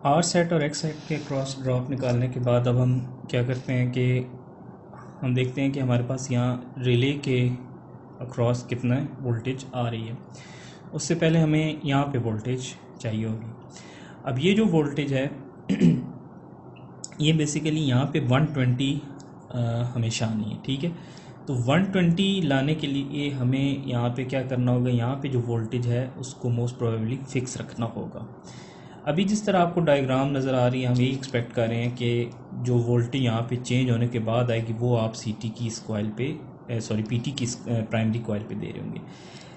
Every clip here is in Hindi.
आर सेट और एक्स सेट के क्रॉस ड्रॉप निकालने के बाद अब हम क्या करते हैं कि हम देखते हैं कि हमारे पास यहाँ रिले के अक्रॉस कितना वोल्टेज आ रही है। उससे पहले हमें यहाँ पे वोल्टेज चाहिए होगी। अब ये जो वोल्टेज है ये बेसिकली यहाँ पे 120 हमेशा आनी है, ठीक है। तो 120 लाने के लिए हमें यहाँ पे क्या करना होगा, यहाँ पे जो वोल्टेज है उसको मोस्ट प्रोबेबली फिक्स रखना होगा। अभी जिस तरह आपको डायग्राम नज़र आ रही है, हम यही एक्सपेक्ट कर रहे हैं कि जो वोल्टेज यहाँ पे चेंज होने के बाद आएगी वो आप सीटी की इस कॉइल पे पीटी की प्राइमरी कॉइल पे दे रहे होंगे।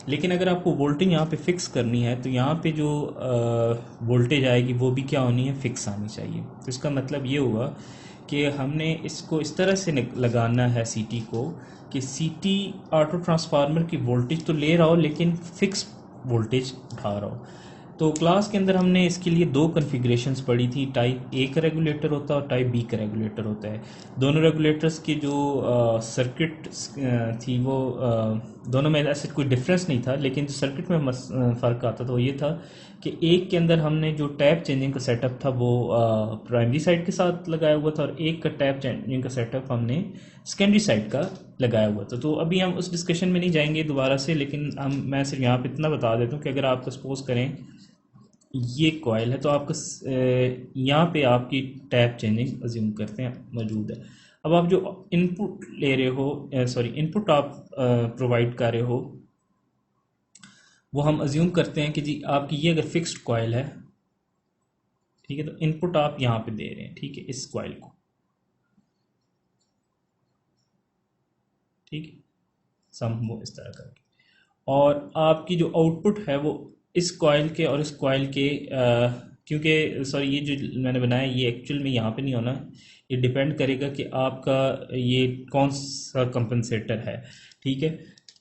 लेकिन अगर आपको वोल्टेज यहाँ पे फिक्स करनी है तो यहाँ पे जो वोल्टेज आएगी वो भी क्या होनी है, फिक्स आनी चाहिए। तो इसका मतलब ये हुआ कि हमने इसको इस तरह से लगाना है सीटी को कि सीटी ऑटो ट्रांसफार्मर की वोल्टेज तो ले रहा हो लेकिन फिक्स वोल्टेज उठा रहा हो। तो क्लास के अंदर हमने इसके लिए दो कॉन्फ़िगरेशंस पढ़ी थी, टाइप ए का रेगुलेटर होता है और टाइप बी का रेगुलेटर होता है। दोनों रेगुलेटर्स की जो सर्किट थी वो दोनों में ऐसे कोई डिफरेंस नहीं था, लेकिन जो सर्किट में फ़र्क आता था वो ये था कि एक के अंदर हमने जो टैप चेंजिंग का सेटअप था वो प्राइमरी साइड के साथ लगाया हुआ था और एक का टैप चेंजिंग का सेटअप हमने सेकेंडरी साइड का लगाया हुआ था। तो अभी हम उस डिस्कशन में नहीं जाएंगे दोबारा से, लेकिन मैं सिर्फ यहाँ पे इतना बता देता हूँ कि अगर आपको सपोज करें ये कॉइल है तो आपका यहाँ पे आपकी टैप चेंजिंग अज्यूम करते हैं मौजूद है। अब आप जो इनपुट ले रहे हो, इनपुट आप प्रोवाइड कर रहे हो, वो हम अज्यूम करते हैं कि जी आपकी ये अगर फिक्स्ड कॉइल है, ठीक है, तो इनपुट आप यहाँ पे दे रहे हैं, ठीक है, इस कॉइल को, ठीक है, सम वो इस तरह करके, और आपकी जो आउटपुट है वो इस कॉइल के और इस कॉइल के क्योंकि सॉरी ये जो मैंने बनाया ये एक्चुअल में यहाँ पे नहीं होना, ये डिपेंड करेगा कि आपका ये कौन सा कंपनसेटर है, ठीक है।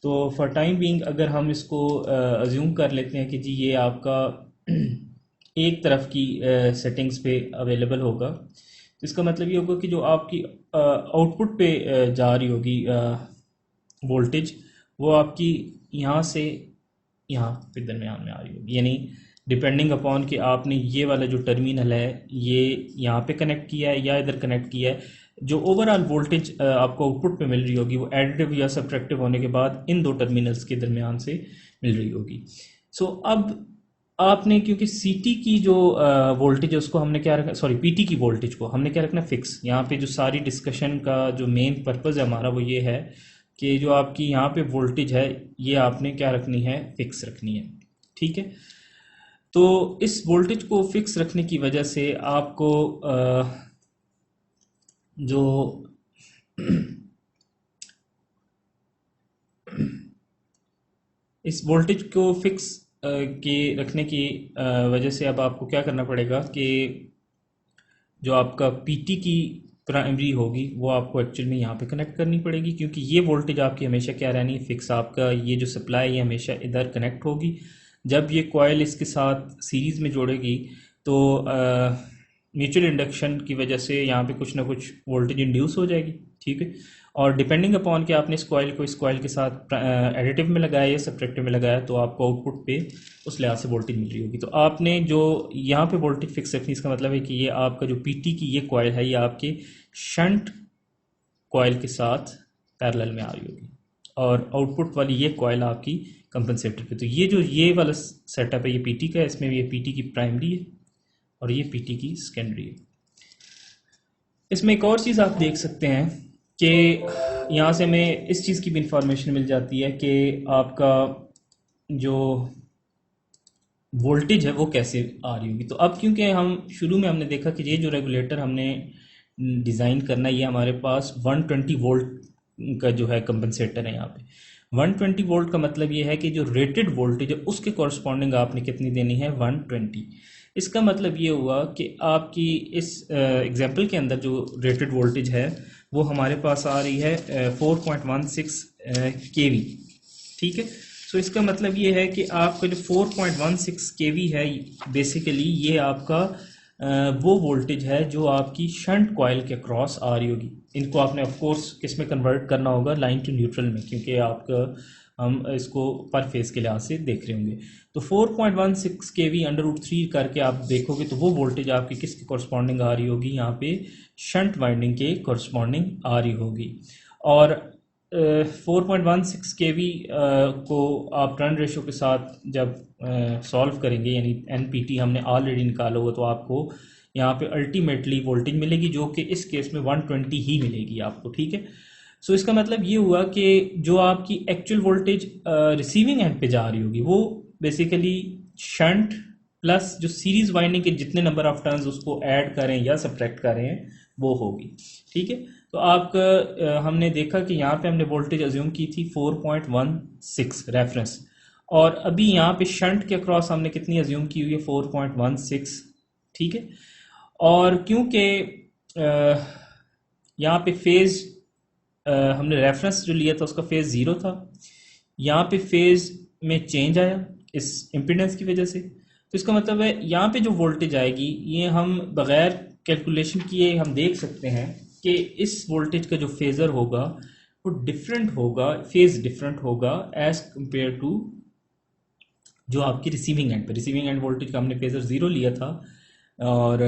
तो फॉर टाइम बीइंग अगर हम इसको अज्यूम कर लेते हैं कि जी ये आपका एक तरफ की सेटिंग्स पे अवेलेबल होगा, तो इसका मतलब ये होगा कि जो आपकी आउटपुट पे जा रही होगी वोल्टेज, वो आपकी यहाँ से यहाँ पे दरमियान में आ रही होगी, यानी डिपेंडिंग अपॉन कि आपने ये वाला जो टर्मिनल है ये यहाँ पे कनेक्ट किया है या इधर कनेक्ट किया है, जो ओवरऑल वोल्टेज आपको आउटपुट पे मिल रही होगी वो एडिटिव या सब्ट्रैक्टिव होने के बाद इन दो टर्मिनल्स के दरमियान से मिल रही होगी। सो अब आपने क्योंकि सीटी की जो वोल्टेज है उसको हमने क्या रखा, सॉरी पीटी की वोल्टेज को हमने क्या रखना, फिक्स। यहाँ पे जो सारी डिस्कशन का जो मेन पर्पज़ है हमारा वो ये है कि जो आपकी यहाँ पे वोल्टेज है ये आपने क्या रखनी है, फिक्स रखनी है, ठीक है। तो इस वोल्टेज को फिक्स रखने की वजह से आपको जो इस वोल्टेज को फिक्स के रखने की वजह से अब आपको क्या करना पड़ेगा कि जो आपका पीटी की प्राइमरी होगी वो आपको एक्चुअल में यहाँ पे कनेक्ट करनी पड़ेगी, क्योंकि ये वोल्टेज आपकी हमेशा क्या रहनी है, फिक्स। आपका ये जो सप्लाई है हमेशा इधर कनेक्ट होगी। जब ये कॉयल इसके साथ सीरीज़ में जोड़ेगी तो म्यूचुअल इंडक्शन की वजह से यहाँ पे कुछ ना कुछ वोल्टेज इंड्यूस हो जाएगी, ठीक है। और डिपेंडिंग अपॉन कि आपने इस कॉइल को इस कॉइल के साथ एडिटिव में लगाया या सब्ट्रैक्टिव में लगाया तो आपको आउटपुट पे उस लिहाज से वोल्टेज मिल रही होगी। तो आपने जो यहाँ पे वोल्टेज फिक्स रखनी, इसका मतलब है कि ये आपका जो पीटी की ये कॉइल है ये आपके शंट कॉइल के साथ पैरेलल में आ रही होगी और आउटपुट वाली ये कॉइल आपकी कंपनसेटर पे। तो ये जो ये वाला सेटअप है ये पीटी का है, इसमें ये पीटी की प्राइमरी है और ये पीटी की सेकेंडरी है। इसमें एक और चीज़ आप देख सकते हैं कि यहाँ से हमें इस चीज़ की भी इंफॉर्मेशन मिल जाती है कि आपका जो वोल्टेज है वो कैसे आ रही होगी। तो अब क्योंकि हम शुरू में हमने देखा कि ये जो रेगुलेटर हमने डिज़ाइन करना है ये हमारे पास 120 वोल्ट का जो है कंपनसेटर है। यहाँ पे 120 वोल्ट का मतलब ये है कि जो रेटेड वोल्टेज है उसके कॉरस्पॉन्डिंग आपने कितनी देनी है, 120। इसका मतलब ये हुआ कि आपकी इस एग्जांपल के अंदर जो रेटेड वोल्टेज है वो हमारे पास आ रही है 4.16 केवी, ठीक है। सो इसका मतलब ये है कि आपका जो 4.16 केवी है बेसिकली ये आपका वो वोल्टेज है जो आपकी शंट कॉइल के क्रॉस आ रही होगी। इनको आपने ऑफ कोर्स किस में कन्वर्ट करना होगा, लाइन टू न्यूट्रल में, क्योंकि आपका हम इसको पर फेज के लिहाज से देख रहे होंगे। तो 4.16 kV अंडर रूट 3 करके आप देखोगे तो वो वोल्टेज आपकी किसके कॉरस्पॉन्डिंग आ रही होगी, यहाँ पे शंट वाइंडिंग के कॉरस्पॉन्डिंग आ रही होगी। और 4.16 kV को आप टर्न रेशो के साथ जब सॉल्व करेंगे, यानी NPT हमने ऑलरेडी निकाला हुआ, तो आपको यहाँ पे अल्टीमेटली वोल्टेज मिलेगी जो कि इस केस में 120 ही मिलेगी आपको, ठीक है। सो इसका मतलब ये हुआ कि जो आपकी एक्चुअल वोल्टेज रिसीविंग एंड पे जा रही होगी वो बेसिकली शंट प्लस जो सीरीज वाइंडिंग के जितने नंबर ऑफ टर्न्स उसको ऐड करें या सब्ट्रैक्ट करें वो होगी, ठीक है। तो आपका हमने देखा कि यहाँ पे हमने वोल्टेज अज्यूम की थी 4.16 रेफरेंस, और अभी यहाँ पे शंट के अक्रॉस हमने कितनी अज्यूम की हुई है 4.16, ठीक है। और क्योंकि यहाँ पे फेज हमने रेफरेंस जो लिया था उसका फेज 0 था, यहाँ पे फेज में चेंज आया इस इम्पीडेंस की वजह से, तो इसका मतलब है यहाँ पे जो वोल्टेज आएगी ये हम बगैर कैलकुलेशन किए हम देख सकते हैं कि इस वोल्टेज का जो फेजर होगा वो डिफरेंट होगा, फेज डिफरेंट होगा एज कंपेयर टू जो आपकी रिसीविंग एंड वोल्टेज का हमने फेजर 0 लिया था, और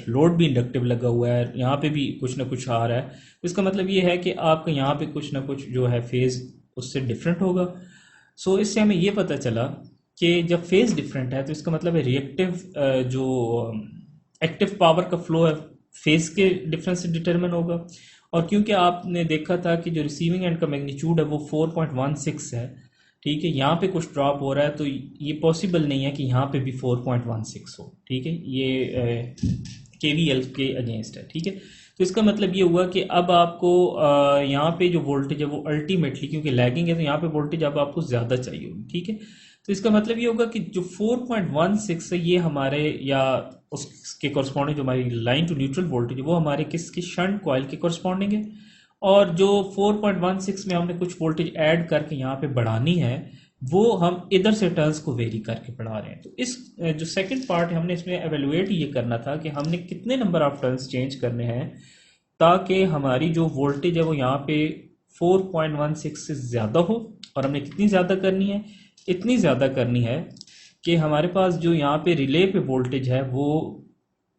लोड भी इंडक्टिव लगा हुआ है, यहाँ पे भी कुछ ना कुछ आ रहा है, तो इसका मतलब ये है कि आपका यहाँ पे कुछ ना कुछ जो है फेज उससे डिफरेंट होगा। सो इससे हमें ये पता चला कि जब फेज डिफरेंट है तो इसका मतलब है रिएक्टिव जो एक्टिव पावर का फ्लो है फेज के डिफरेंस से डिटरमिन होगा। और क्योंकि आपने देखा था कि जो रिसीविंग एंड का मैग्नीट्यूड है वो 4.16 है, ठीक है, यहाँ पे कुछ ड्रॉप हो रहा है तो ये पॉसिबल नहीं है कि यहाँ पे भी 4.16 हो, ठीक है, ये KVL के अगेंस्ट है, ठीक है। तो इसका मतलब ये हुआ कि अब आपको यहाँ पे जो वोल्टेज है वो अल्टीमेटली क्योंकि लैगिंग है तो यहाँ पे वोल्टेज अब आपको ज़्यादा चाहिए होगी, ठीक है। तो इसका मतलब ये होगा कि जो 4.16 है ये हमारे या उसके कॉरस्पॉन्डिंग जो हमारी लाइन टू न्यूट्रल वोल्टेज है वो हमारे किसके शंट कॉइल के कॉरस्पॉन्डिंग है, और जो 4.16 में हमने कुछ वोल्टेज ऐड करके यहाँ पे बढ़ानी है वो हम इधर से टर्न्स को वेरी करके बढ़ा रहे हैं। तो इस जो सेकंड पार्ट है हमने इसमें एवेलुएट ये करना था कि हमने कितने नंबर ऑफ टर्न्स चेंज करने हैं ताकि हमारी जो वोल्टेज है वो यहाँ पे 4.16 से ज़्यादा हो, और हमने कितनी ज़्यादा करनी है, इतनी ज़्यादा करनी है कि हमारे पास जो यहाँ पे रिले पे वोल्टेज है वो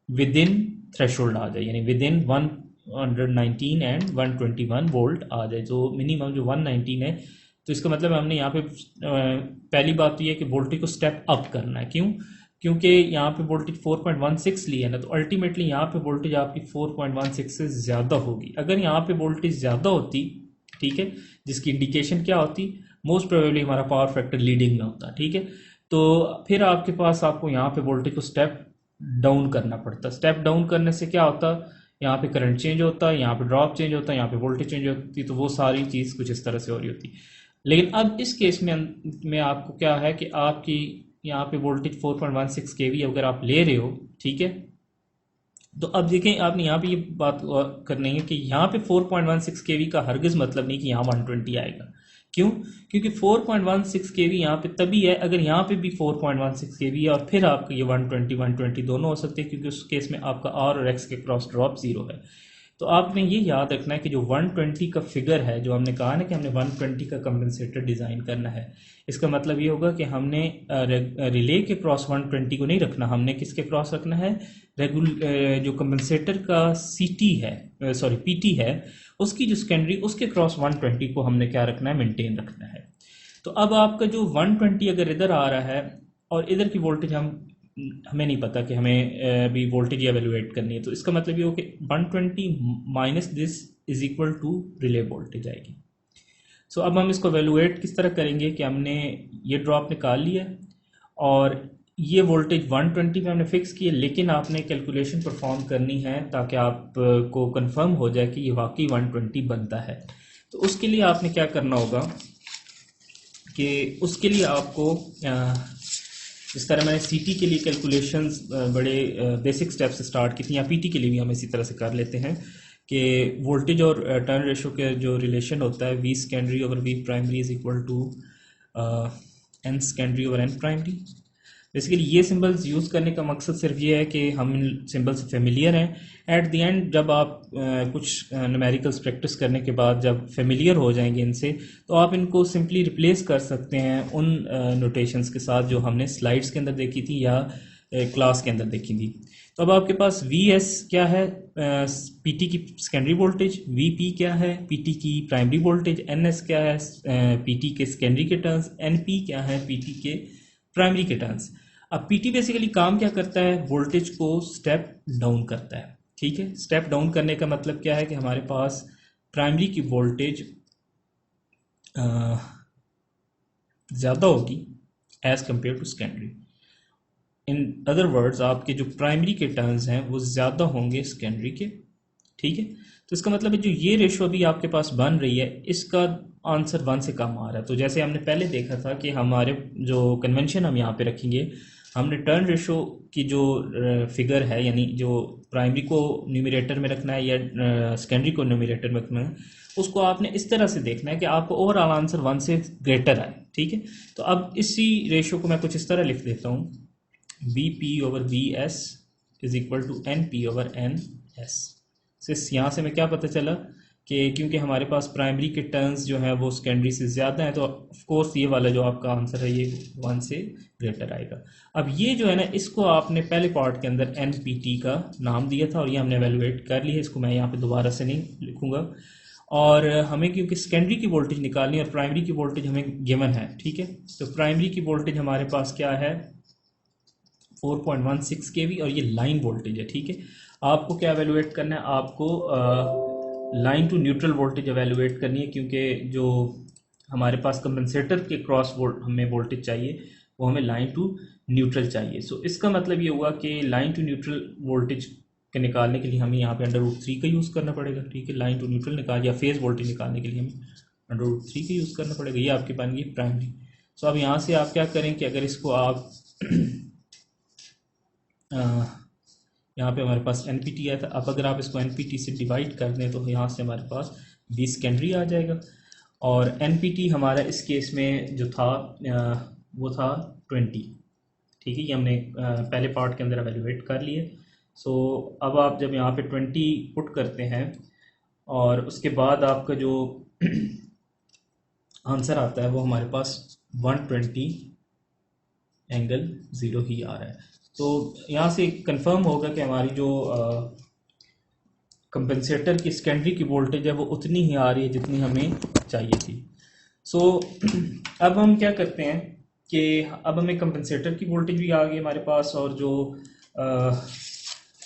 विद इन थ्रेशोल्ड आ जाए, यानी विद इन 119 एंड 121 वोल्ट आ जाए, जो मिनिमम जो 119 है। तो इसका मतलब हमने यहाँ पे पहली बात तो ये है कि वोल्टेज को स्टेप अप करना है, क्यों, क्योंकि यहाँ पे वोल्टेज 4.16 लिया है ना, तो अल्टीमेटली यहाँ पे वोल्टेज आपकी 4.16 से ज़्यादा होगी। अगर यहाँ पे वोल्टेज ज़्यादा होती, ठीक है, जिसकी इंडिकेशन क्या होती, मोस्ट प्रोबेबली हमारा पावर फैक्टर लीडिंग में होता, ठीक है, तो फिर आपके पास आपको यहाँ पे वोल्टेज को स्टेप डाउन करना पड़ता। स्टेप डाउन करने से क्या होता, यहाँ पे करंट चेंज होता है, यहाँ पे ड्रॉप चेंज होता है, यहाँ पे वोल्टेज चेंज होती, तो वो सारी चीज़ कुछ इस तरह से हो रही होती। लेकिन अब इस केस में आपको क्या है कि आपकी यहाँ पे वोल्टेज 4.16 kV अगर आप ले रहे हो, ठीक है, तो अब देखें आपने यहाँ पे ये बात करनी है कि यहाँ पे 4.16 kV का हरगिज़ मतलब नहीं कि यहाँ 120 आएगा। क्यों, क्योंकि 4.16 kV यहाँ पे तभी है अगर यहाँ पे भी 4.16 kV है और फिर आपका ये 120 दोनों हो सकते हैं, क्योंकि उस केस में आपका R और X के क्रॉस ड्रॉप 0 है। तो आपने ये याद रखना है कि जो 120 का फिगर है, जो हमने कहा ना कि हमने 120 का कंपनसेटर डिज़ाइन करना है, इसका मतलब ये होगा कि हमने रिले के क्रॉस 120 को नहीं रखना, हमने किसके क्रॉस रखना है, जो कंपनसेटर का CT है, सॉरी PT है, उसकी जो सेकेंडरी उसके क्रॉस 120 को हमने क्या रखना है, मेंटेन रखना है। तो अब आपका जो 120 अगर इधर आ रहा है और इधर की वोल्टेज हमें नहीं पता कि हमें अभी वोल्टेज एवेलुएट करनी है, तो इसका मतलब ये हो कि 120 minus this is equal to relay voltage आएगी। सो अब हम इसको एवेलुएट किस तरह करेंगे कि हमने ये ड्रॉप निकाल लिया और ये वोल्टेज 120 पे हमने फिक्स किया, लेकिन आपने कैलकुलेशन परफॉर्म करनी है ताकि आपको कंफर्म हो जाए कि ये वाकई 120 बनता है। तो उसके लिए आपने क्या करना होगा कि उसके लिए आपको इस तरह मैंने CT के लिए कैलकुलेशंस बड़े बेसिक स्टेप से स्टार्ट की थी, या PT के लिए भी हम इसी तरह से कर लेते हैं कि वोल्टेज और टर्न रेशो के जो रिलेशन होता है V secondary over V primary is equal to N secondary over N primary. Basically ये सिंबल्स यूज़ करने का मकसद सिर्फ ये है कि हम इन सिंबल से फेमिलियर हैं। एट द एंड जब आप कुछ न्यूमेरिकल्स प्रैक्टिस करने के बाद जब फेमिलियर हो जाएंगे इनसे, तो आप इनको सिंपली रिप्लेस कर सकते हैं उन नोटेशंस के साथ जो हमने स्लाइड्स के अंदर देखी थी या क्लास के अंदर देखी थी। तो अब आपके पास Vs क्या है, पीटी की सेकेंडरी वोल्टेज, Vp क्या है, पीटी की प्राइमरी वोल्टेज, Ns क्या है, पीटी के सेकेंडरी के टर्न्स, Np क्या है, पीटी के प्राइमरी के टर्न्स। अब पीटी बेसिकली काम क्या करता है, वोल्टेज को स्टेप डाउन करता है। ठीक है, स्टेप डाउन करने का मतलब क्या है कि हमारे पास प्राइमरी की वोल्टेज ज़्यादा होगी as compare to secondary. In other words आपके जो प्राइमरी के टर्न्स हैं वो ज़्यादा होंगे सेकेंडरी के। ठीक है, तो इसका मतलब है जो ये रेशो अभी आपके पास बन रही है इसका आंसर 1 से कम आ रहा है। तो जैसे हमने पहले देखा था कि हमारे जो कन्वेंशन हम यहाँ पे रखेंगे, हमने टर्न रेशो की जो फिगर है, यानी जो प्राइमरी को न्यूमरेटर में रखना है या सेकेंडरी को न्यूमरेटर में रखना है, उसको आपने इस तरह से देखना है कि आपको ओवरऑल आंसर 1 से ग्रेटर आए। ठीक है, तो अब इसी रेशो को मैं कुछ इस तरह लिख देता हूँ, Bp/Bs is equal to Np/Ns। यहाँ से मैं क्या पता चला कि क्योंकि हमारे पास प्राइमरी के टर्न्स जो हैं वो सेकेंडरी से ज़्यादा हैं, तो ऑफ कोर्स ये वाला जो आपका आंसर है ये 1 से ग्रेटर आएगा। अब ये जो है ना, इसको आपने पहले पार्ट के अंदर NPT का नाम दिया था और ये हमने एवेलुएट कर लिया है, इसको मैं यहाँ पे दोबारा से नहीं लिखूँगा। और हमें क्योंकि सेकेंडरी की वोल्टेज निकालनी है और प्राइमरी की वोल्टेज हमें गिवन है। ठीक है, तो प्राइमरी की वोल्टेज हमारे पास क्या है, 4.16 kV और ये लाइन वोल्टेज है। ठीक है, आपको क्या एवेलुएट करना है, आपको line to neutral voltage evaluate करनी है, क्योंकि जो हमारे पास कंपनसेटर के क्रॉस हमें वोल्टेज चाहिए वो हमें लाइन टू न्यूट्रल चाहिए। सो इसका मतलब ये हुआ कि लाइन टू न्यूट्रल वोल्टेज के निकालने के लिए हमें यहाँ पे √3 का यूज़ करना पड़ेगा। ठीक है, लाइन टू न्यूट्रल या फेज वोल्टेज निकालने के लिए हमें √3 का यूज़ करना पड़ेगा। ये आपकी बन गई प्राइमरी। सो अब यहाँ से आप क्या करें कि अगर इसको आप यहाँ पे हमारे पास NPT आया था, अब अगर आप इसको NPT से डिवाइड कर दें तो यहाँ से हमारे पास B सेकेंडरी आ जाएगा और NPT हमारा इस केस में जो था वो था 20। ठीक है, ये हमने पहले पार्ट के अंदर एवेलुएट कर लिए। सो अब आप जब यहाँ पे 20 पुट करते हैं और उसके बाद आपका जो आंसर आता है वो हमारे पास 120∠0 ही आ रहा है। तो यहाँ से कंफर्म होगा कि हमारी जो कंपनसेटर की सेकेंडरी की वोल्टेज है वो उतनी ही आ रही है जितनी हमें चाहिए थी। सो अब हम क्या करते हैं कि अब हमें कंपनसेटर की वोल्टेज भी आ गई हमारे पास और जो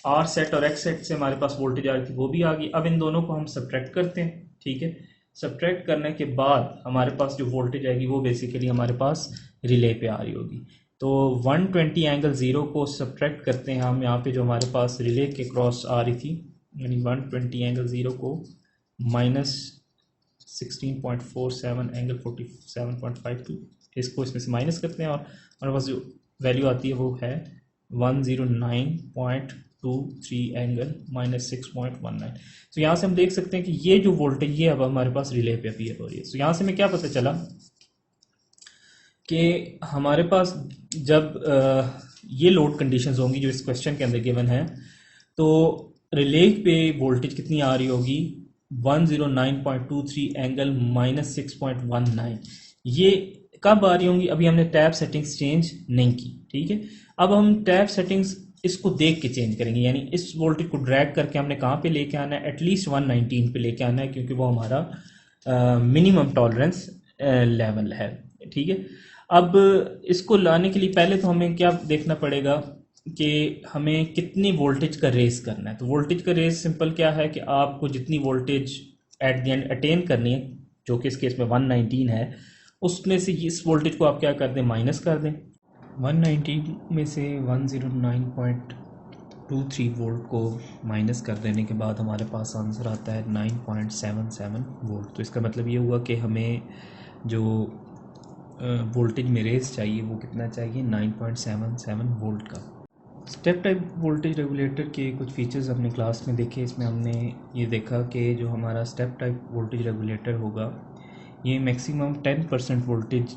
आर सेट और एक्स सेट से हमारे पास वोल्टेज आ रही थी वो भी आ गई। अब इन दोनों को हम सब्ट्रैक्ट करते हैं। ठीक है, सब्ट्रैक्ट करने के बाद हमारे पास जो वोल्टेज आएगी वो बेसिकली हमारे पास रिले पे आ रही होगी। तो 120∠0 को सब्ट्रैक्ट करते हैं हम यहाँ पे, जो हमारे पास रिले के क्रॉस आ रही थी, यानी 120∠0 को -16.47∠47.52, इसको इसमें से माइनस करते हैं और हमारे पास जो वैल्यू आती है वो है 109.23∠−6.19। तो यहाँ से हम देख सकते हैं कि ये जो वोल्टेज ये अब हमारे पास रिले पे अपीयर हो रही है। तो यहाँ से हमें क्या पता चला कि हमारे पास जब ये लोड कंडीशंस होंगी जो इस क्वेश्चन के अंदर गिवन है, तो रिले पे वोल्टेज कितनी आ रही होगी, 109.23∠−6.19। ये कब आ रही होंगी, अभी हमने टैब सेटिंग्स चेंज नहीं की। ठीक है, अब हम टैब सेटिंग्स इसको देख के चेंज करेंगे, यानी इस वोल्टेज को ड्रैग करके हमने कहाँ पे लेके आना है, एटलीस्ट 119 पे लेके आना है, क्योंकि वो हमारा मिनिमम टॉलरेंस लेवल है। ठीक है, अब इसको लाने के लिए पहले तो हमें क्या देखना पड़ेगा कि हमें कितनी वोल्टेज का रेस करना है। तो वोल्टेज का रेस सिंपल क्या है कि आपको जितनी voltage at the and attain करनी है, जो कि इस केस में 119 है, उसमें से इस वोल्टेज को आप क्या कर दें, माइनस कर दें। 119 में से 109.23 वोल्ट को माइनस कर देने के बाद हमारे पास आंसर आता है 9.77 वोल्ट। तो इसका मतलब ये हुआ कि हमें जो वोल्टेज में रेस चाहिए वो कितना चाहिए, 9.77 वोल्ट का। स्टेप टाइप वोल्टेज रेगुलेटर के कुछ फीचर्स हमने क्लास में देखे। इसमें हमने ये देखा कि जो हमारा स्टेप टाइप वोल्टेज रेगुलेटर होगा ये मैक्सिमम 10% वोल्टेज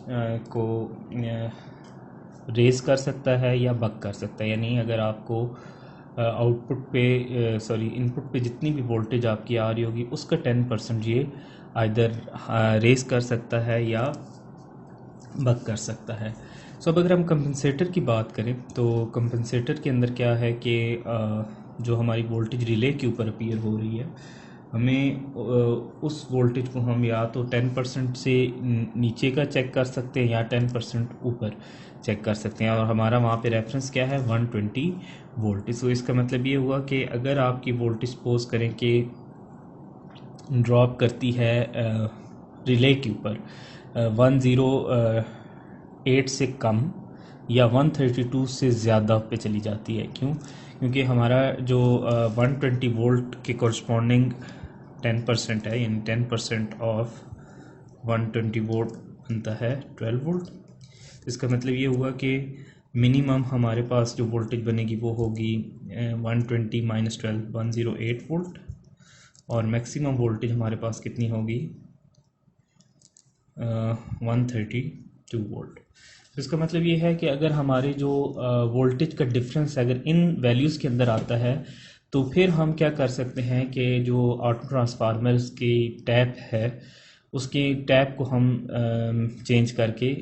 को रेस कर सकता है या बक कर सकता है। यानी अगर आपको आउटपुट पे इनपुट पे जितनी भी वोल्टेज आपकी आ रही होगी उसका 10% ये आइदर रेस कर सकता है या बक कर सकता है। सो अब अगर हम कंपनसेटर की बात करें तो कंपनसेटर के अंदर क्या है कि जो हमारी वोल्टेज रिले के ऊपर अपीयर हो रही है, हमें उस वोल्टेज को हम या तो 10% से नीचे का चेक कर सकते हैं या 10% ऊपर चेक कर सकते हैं, और हमारा वहाँ पे रेफरेंस क्या है 120 वोल्ट। सो इसका मतलब ये हुआ कि अगर आपकी वोल्टेज सपोज करें कि ड्रॉप करती है रिले के ऊपर 108 से कम या 132 से ज़्यादा पे चली जाती है। क्यों? क्योंकि हमारा जो 120 वोल्ट के कॉरस्पॉन्डिंग 10% है, यानी 10% ऑफ 120 वोल्ट बनता है 12 वोल्ट। इसका मतलब ये हुआ कि मिनिमम हमारे पास जो वोल्टेज बनेगी वो होगी 120 माइनस 12 108 वोल्ट, और मैक्सिमम वोल्टेज हमारे पास कितनी होगी 132 वोल्ट। तो इसका मतलब ये है कि अगर हमारे जो वोल्टेज का डिफरेंस अगर इन वैल्यूज़ के अंदर आता है तो फिर हम क्या कर सकते हैं कि जो ऑटो ट्रांसफार्मर्स की टैप है उसकी टैप को हम चेंज करके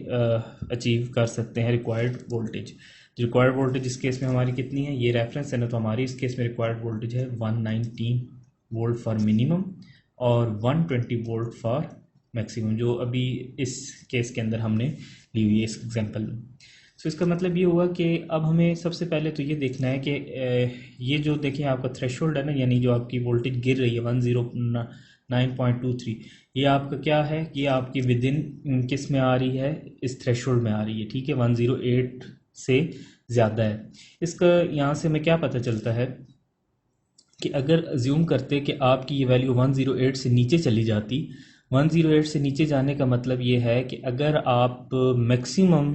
अचीव कर सकते हैं रिक्वायर्ड वोल्टेज। रिक्वायर्ड वोल्टेज इस केस में हमारी कितनी है, ये रेफरेंस है ना, तो हमारी इस केस में रिक्वायर्ड वोल्टेज है 119 वोल्ट फॉर मिनिमम और 120 वोल्ट फॉर मैक्सिमम, जो अभी इस केस के अंदर हमने ली हुई है इस एग्जांपल में। सो इसका मतलब ये हुआ कि अब हमें सबसे पहले तो ये देखना है कि ये जो देखें आपका थ्रेशोल्ड है ना, यानी जो आपकी वोल्टेज गिर रही है 109.23, ये आपका क्या है, ये आपकी विद इन किस में आ रही है, इस थ्रेशोल्ड में आ रही है। ठीक है, 108 से ज़्यादा है। इसका यहाँ से हमें क्या पता चलता है कि अगर अज्यूम करते कि आपकी ये वैल्यू 108 से नीचे चली जाती, 108 से नीचे जाने का मतलब ये है कि अगर आप मैक्सिमम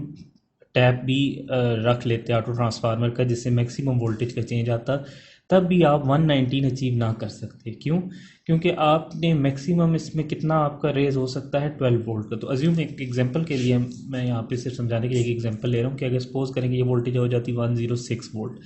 टैप भी रख लेते ऑटो ट्रांसफार्मर का जिससे मैक्सिमम वोल्टेज का चेंज आता, तब भी आप 119 अचीव ना कर सकते। क्यों? क्योंकि आपने मैक्सिमम इसमें कितना आपका रेज हो सकता है 12 वोल्ट का। तो अज्यूम एक एग्जांपल के लिए मैं यहाँ पे सिर्फ समझाने के लिए एक एग्जांपल ले रहा हूँ कि अगर सपोज करेंगे ये वोल्टेज हो जाती 106 वोल्ट,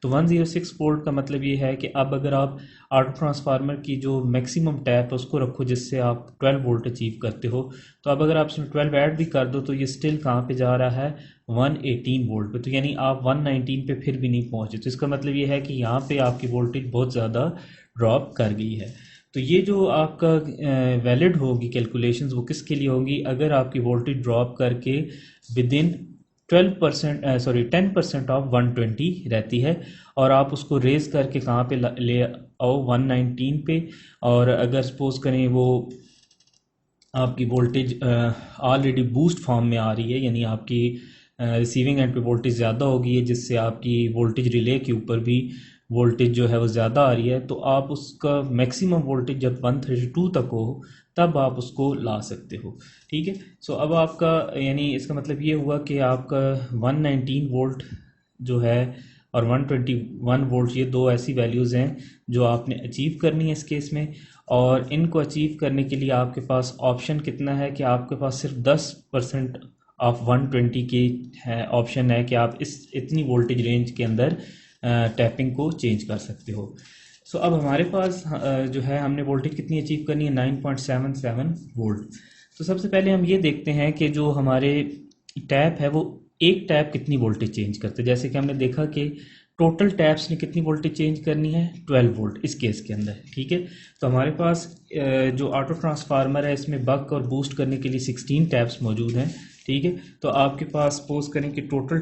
तो 106 वोल्ट का मतलब ये है कि अब अगर आप ऑटो ट्रांसफार्मर की जो मैक्सिमम टैप है उसको रखो जिससे आप 12 वोल्ट अचीव करते हो, तो अब अगर आप इसमें 12 ऐड भी कर दो तो ये स्टिल कहाँ पे जा रहा है 118 वोल्ट पे। तो यानी आप 119 पे फिर भी नहीं पहुँचे। तो इसका मतलब ये है कि यहाँ पे आपकी वोल्टेज बहुत ज़्यादा ड्रॉप कर गई है। तो ये जो आपका वैलिड होगी कैलकुलेशंस वो किसके लिए होंगी, अगर आपकी वोल्टेज ड्रॉप करके विद इन 10% ऑफ 120 रहती है और आप उसको रेज करके कहाँ पे ले आओ 119 पे, और अगर सपोज करें वो आपकी वोल्टेज ऑलरेडी बूस्ट फॉर्म में आ रही है, यानी आपकी रिसीविंग एंड पे वोल्टेज ज़्यादा होगी है जिससे आपकी वोल्टेज रिले के ऊपर भी वोल्टेज जो है वो ज़्यादा आ रही है, तो आप उसका मैक्सिमम वोल्टेज जब 132 तक हो तब आप उसको ला सकते हो। ठीक है, सो अब आपका यानी इसका मतलब ये हुआ कि आपका 119 वोल्ट जो है और 121 वोल्ट, ये दो ऐसी वैल्यूज़ हैं जो आपने अचीव करनी है इस केस में। और इनको अचीव करने के लिए आपके पास ऑप्शन कितना है कि आपके पास सिर्फ 10% ऑफ 120 की है ऑप्शन है कि आप इस इतनी वोल्टेज रेंज के अंदर टैपिंग को चेंज कर सकते हो। सो अब हमारे पास जो है हमने वोल्टेज कितनी अचीव करनी है 9.77 वोल्ट। तो सबसे पहले हम ये देखते हैं कि जो हमारे टैप है वो एक टैप कितनी वोल्टेज चेंज करते हैं। जैसे कि हमने देखा कि टोटल टैप्स ने कितनी वोल्टेज चेंज करनी है 12 वोल्ट इस केस के अंदर। ठीक है, तो हमारे पास जो ऑटो ट्रांसफार्मर है इसमें बक और बूस्ट करने के लिए 16 टैप्स मौजूद हैं। ठीक है, तो आपके पास सपोज करें कि टोटल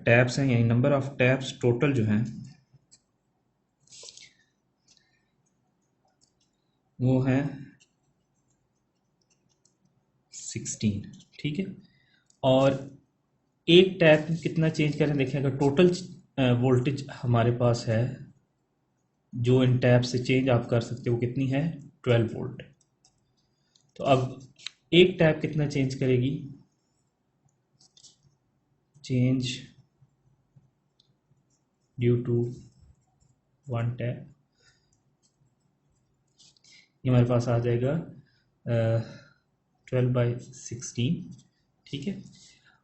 टैप्स हैं, यानी नंबर ऑफ टैप्स टोटल जो हैं वो हैं 16। ठीक है, और एक टैप कितना चेंज करें, देखें अगर टोटल वोल्टेज हमारे पास है जो इन टैप से चेंज आप कर सकते हो कितनी है 12 वोल्ट। तो अब एक टैप कितना चेंज करेगी, change due to one tap, ये हमारे पास आ जाएगा 12/16। ठीक है,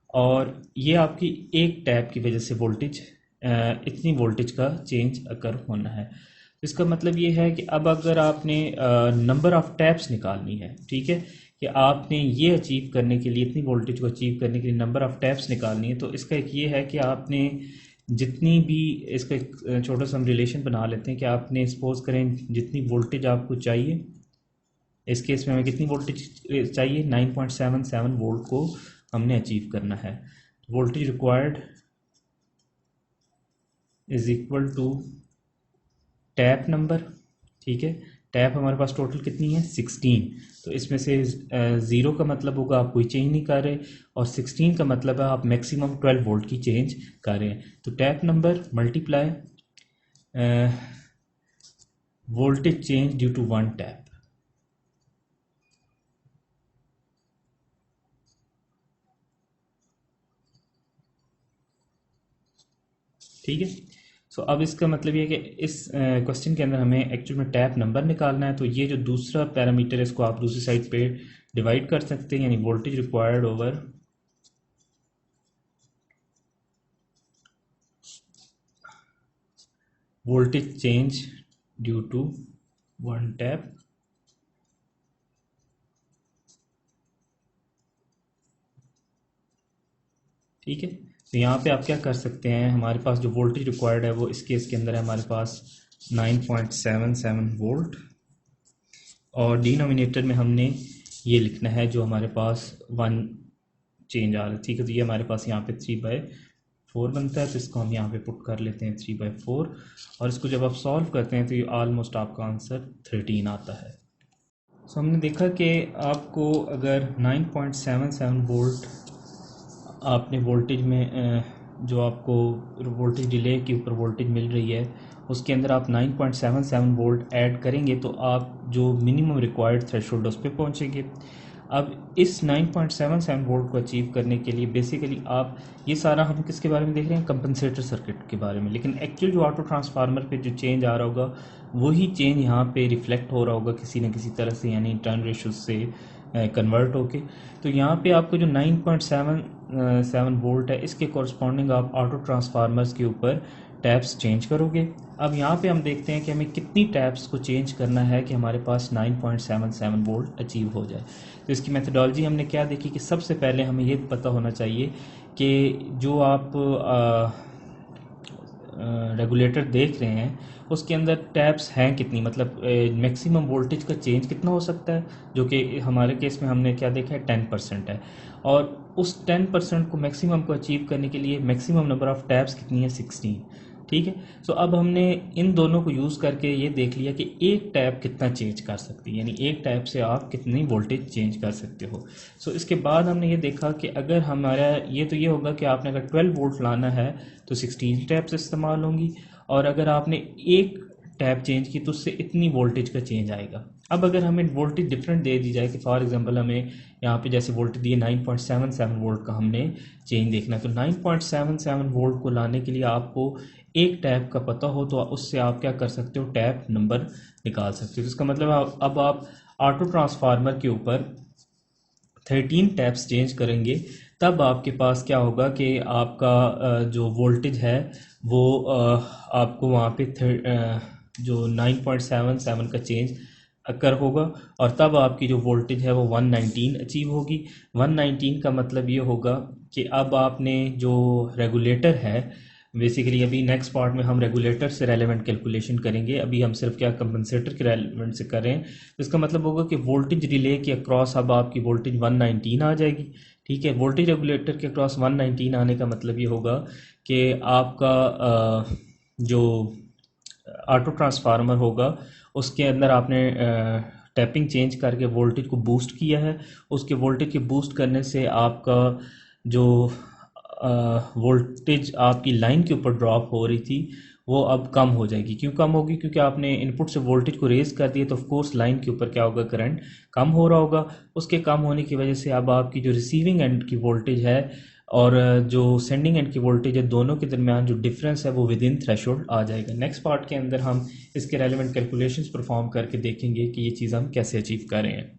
और ये आपकी एक टैप की वजह से वोल्टेज इतनी वोल्टेज का चेंज अकर होना है। तो इसका मतलब ये है कि अब अगर आपने नंबर ऑफ़ टैप्स निकालनी है, ठीक है, कि आपने ये अचीव करने के लिए, इतनी वोल्टेज को अचीव करने के लिए नंबर ऑफ़ टैप्स निकालनी है, तो इसका एक ये है कि आपने जितनी भी, इसका एक छोटा सा हम रिलेशन बना लेते हैं कि आपने सपोज करें जितनी वोल्टेज आपको चाहिए, इस केस में हमें कितनी वोल्टेज चाहिए, 9.77 वोल्ट को हमने अचीव करना है। Voltage required is equal to tap number, ठीक है। टैप हमारे पास टोटल कितनी है, 16। तो इसमें से 0 का मतलब होगा आप कोई चेंज नहीं कर रहे, और 16 का मतलब है आप मैक्सिमम 12 वोल्ट की चेंज कर रहे हैं। तो tap number multiply voltage change due to one tap, ठीक है। सो अब इसका मतलब ये है कि इस क्वेश्चन के अंदर हमें एक्चुअल में टैप नंबर निकालना है। तो ये जो दूसरा पैरामीटर है इसको आप दूसरी साइड पे डिवाइड कर सकते हैं, यानी voltage required over voltage change due to one tap, ठीक है। तो यहाँ पे आप क्या कर सकते हैं, हमारे पास जो वोल्टेज रिक्वायर्ड है वो इस केस के अंदर है हमारे पास 9.77 वोल्ट, और डिनोमिनेटर में हमने ये लिखना है जो हमारे पास 1 चेंज आ रहा है, ठीक है। तो ये हमारे पास यहाँ पे 3/4 बनता है, तो इसको हम यहाँ पे पुट कर लेते हैं 3/4, और इसको जब आप सॉल्व करते हैं तो ये ऑलमोस्ट आपका आंसर 13 आता है। सो हमने देखा कि आपको अगर 9.77 वोल्ट आपने वोल्टेज में जो आपको वोल्टेज डिले के ऊपर वोल्टेज मिल रही है उसके अंदर आप 9.77 वोल्ट ऐड करेंगे तो आप जो मिनिमम रिक्वायर्ड थ्रेशोल्ड उस पर पहुँचेंगे। अब इस 9.77 वोल्ट को अचीव करने के लिए बेसिकली आप, ये सारा हम किसके बारे में देख रहे हैं, कंपनसेटर सर्किट के बारे में, लेकिन एक्चुअल जो ऑटो ट्रांसफार्मर पे जो चेंज आ रहा होगा वही चेंज यहाँ पे रिफ्लेक्ट हो रहा होगा किसी न किसी तरह से, यानी टर्न रेशो से कन्वर्ट होके। तो यहाँ पे आपको जो 9.77 वोल्ट है इसके कॉरस्पॉन्डिंग आप ऑटो ट्रांसफार्मर्स के ऊपर टैप्स चेंज करोगे। अब यहाँ पे हम देखते हैं कि हमें कितनी टैप्स को चेंज करना है कि हमारे पास 9.77 वोल्ट अचीव हो जाए। तो इसकी मेथडोलॉजी हमने क्या देखी कि सबसे पहले हमें ये पता होना चाहिए कि जो आप रेगुलेटर देख रहे हैं उसके अंदर टैप्स हैं कितनी, मतलब मैक्सिमम वोल्टेज का चेंज कितना हो सकता है, जो कि हमारे केस में हमने क्या देखा है 10% है, और उस 10% को मैक्सिमम को अचीव करने के लिए मैक्सिमम नंबर ऑफ़ टैप्स कितनी है, 16, ठीक है। सो अब हमने इन दोनों को यूज़ करके ये देख लिया कि एक टैप कितना चेंज कर सकती है, यानी एक टैप से आप कितनी वोल्टेज चेंज कर सकते हो। सो इसके बाद हमने ये देखा कि अगर हमारा ये, तो ये होगा कि आपने अगर 12 वोल्ट लाना है तो 16 टैप्स इस्तेमाल होंगी, और अगर आपने एक टैप चेंज की तो उससे इतनी वोल्टेज का चेंज आएगा। अब अगर हमें वोल्टेज डिफरेंट दे दी जाए कि फॉर एग्जांपल हमें यहाँ पे जैसे वोल्टेज दिए 9.77 वोल्ट का हमने चेंज देखना है, तो 9.77 वोल्ट को लाने के लिए आपको एक टैप का पता हो तो उससे आप क्या कर सकते हो, टैप नंबर निकाल सकते हो। तो इसका मतलब अब आप ऑटो ट्रांसफार्मर के ऊपर 13 टैप्स चेंज करेंगे तब आपके पास क्या होगा कि आपका जो वोल्टेज है वो आपको वहाँ पे जो 9.77 का चेंज अकर होगा, और तब आपकी जो वोल्टेज है वो 119 अचीव होगी। 119 का मतलब ये होगा कि अब आपने जो रेगुलेटर है, बेसिकली अभी नेक्स्ट पार्ट में हम रेगुलेटर से रेलेवेंट कैलकुलेशन करेंगे, अभी हम सिर्फ क्या कंपनसेटर के रेलेवेंट से कर रहे हैं। तो इसका मतलब होगा कि वोल्टेज रिले के अक्रॉस अब आपकी वोल्टेज 119 आ जाएगी, ठीक है। वोल्टेज रेगुलेटर के अक्रॉस 119 आने का मतलब ये होगा कि आपका जो ऑटो ट्रांसफार्मर होगा उसके अंदर आपने टैपिंग चेंज करके वोल्टेज को बूस्ट किया है, उसके वोल्टेज के बूस्ट करने से आपका जो वोल्टेज आपकी लाइन के ऊपर ड्रॉप हो रही थी वो अब कम हो जाएगी। क्यों कम होगी, क्योंकि आपने इनपुट से वोल्टेज को रेज़ कर दिया, तो ऑफ कोर्स लाइन के ऊपर क्या होगा, करंट कम हो रहा होगा। उसके कम होने की वजह से अब आपकी जो रिसीविंग एंड की वोल्टेज है और जो सेंडिंग एंड की वोल्टेज है दोनों के दरमियान जो डिफरेंस है वो विद इन थ्रेशोल्ड आ जाएगा। नेक्स्ट पार्ट के अंदर हम इसके रेलेवेंट कैलकुलेशंस परफॉर्म करके देखेंगे कि ये चीज़ हम कैसे अचीव कर रहे हैं।